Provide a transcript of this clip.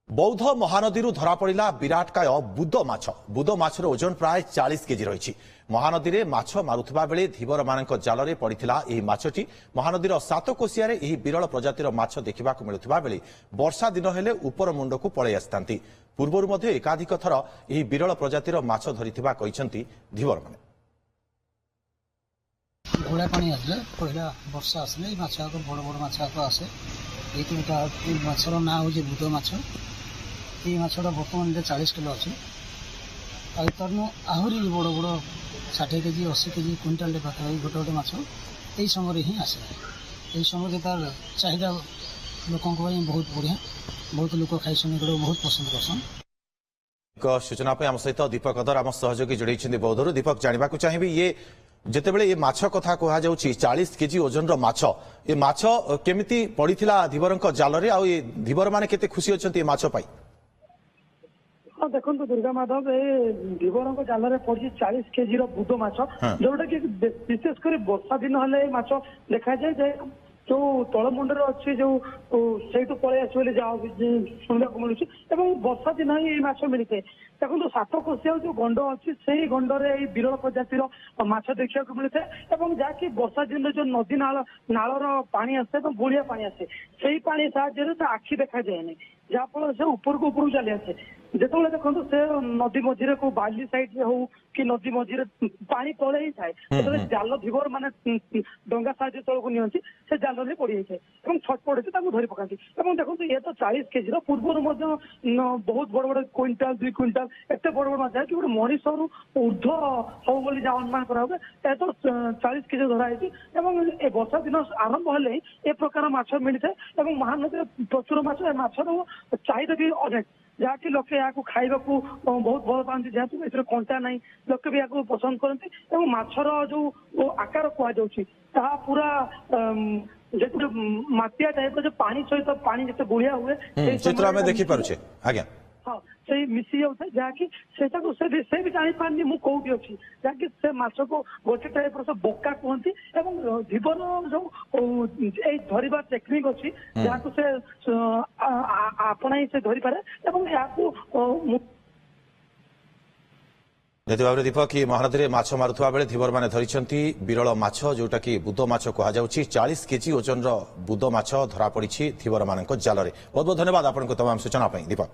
बौद्ध महानदी धरा पड़ा विराटकाय बुद माछ। बुद माछर ओजन प्राय 40 केजी रही। महानदी में माछ मारुवा बेले धीवर मान जाल में पड़ा यह माछटी महानदीर सातकोशिया विरल प्रजातिर माछ देखा मिलुवा बेले वर्षा दिन हेले उपर मुंड को पलि आसता। पूर्व एकाधिक थर यह विरल प्रजातिर माछ धरिथिबा कहिसेंती धीवर माने। घोड़ा पानी आसले पहला वर्षा आसले माछ बड़ बड़ माछ आसे ये माछर ना हूँ बुद माछ। ये माछटा बर्तमान 40 किलो अच्छे तरनु आहरी बड़ बड़ 60 केजी 80 केजी क्विंटाल पाखापाखि गोटे गोटे माछ यही समय ही आसे। यही समय तार चाहिदा लोकों बहुत बढ़िया, बहुत लोक खाई बहुत पसंद करसन। सूचना आम सहित दीपक अदर आम सहयोगी जोड़ी बौद्धरू। दीपक जानवा चाहिए ये जितेबले ये माछ कथा कह 40 केजी ओजन माछ ये माछ केमिति पड़ीथिला धीवर जाल रे आ ये धीवर माने केते खुशी अछंती माछ पाई। हाँ देखो दुर्गा माधव ये धीवर जाल में पड़ी 40 केजी बुद माछ जोटा कि विशेषकर वर्षा दिन हेले माछ देखा जाए जो तलमुंडर अच्छी जो से पलि आस शुणा मिलूँ वर्षा दिन ही माछ मिलता है। देखो सातकोशिया जो गंड अच्छी से गंडरे विरल प्रजातिर माछ देखा मिलता है। जहाँकि वर्षा दिन जो नदी नालर पानी आसे गुड़िया पानी आसे से पानी साहाय्य आखि देखा जाए जहाँफल से ऊपर को ऊपर चली आसे। जो देखो से नदी मझे को बाली साइड हो कि नदी मझे पानी तले ही थाए जाल धीवर माने डंगा साहाय्य तौक नि से जाल में पड़ जाए छटपट से धरी पकाती। देखो ये तो 40 केजी पूर्व बहुत बड़ बड़ क्विंटाल 2 क्विंटाल एत बड़ बड़ माछ कि गोटे मनीष ऊर्ध हो अनुमान कराए तो 40 केजी धराई। वर्षा दिन आरंभ हेले ए प्रकार माछ मिलता है। महानदी प्रचुर माछर चाहिदा भी अनेक जहाँकि लोक या खाइबा बहुत भल पाती जेहेतु इस कंटा ना लोक भी या पसंद करते। माछर जो आकार कह पूरा माटिया टाइप जो पानी सहित पानी जिते गुड़िया हुए चित्र में देखी पारुछे आज्ञा हाँ से मिसी जाए जहाँकि से भी जानी पारनी मु कौटी अच्छी जहाँकि से माछ को गोटे टाइप बोका कहती धीवर जो धरवा टेक्निक अच्छी जहाँ को से आपना से धरी पारे दीपक ये महानदी में माछ मारुवा बेले धीवर माने धरिछंती विरल माछ जोटा कि बुद माछ कह 40 केजी ओजन बुद माछ धरा पड़ी धीवर मान जाल में। बहुत बहुत धन्यवाद आपको तमाम सूचना दीपक।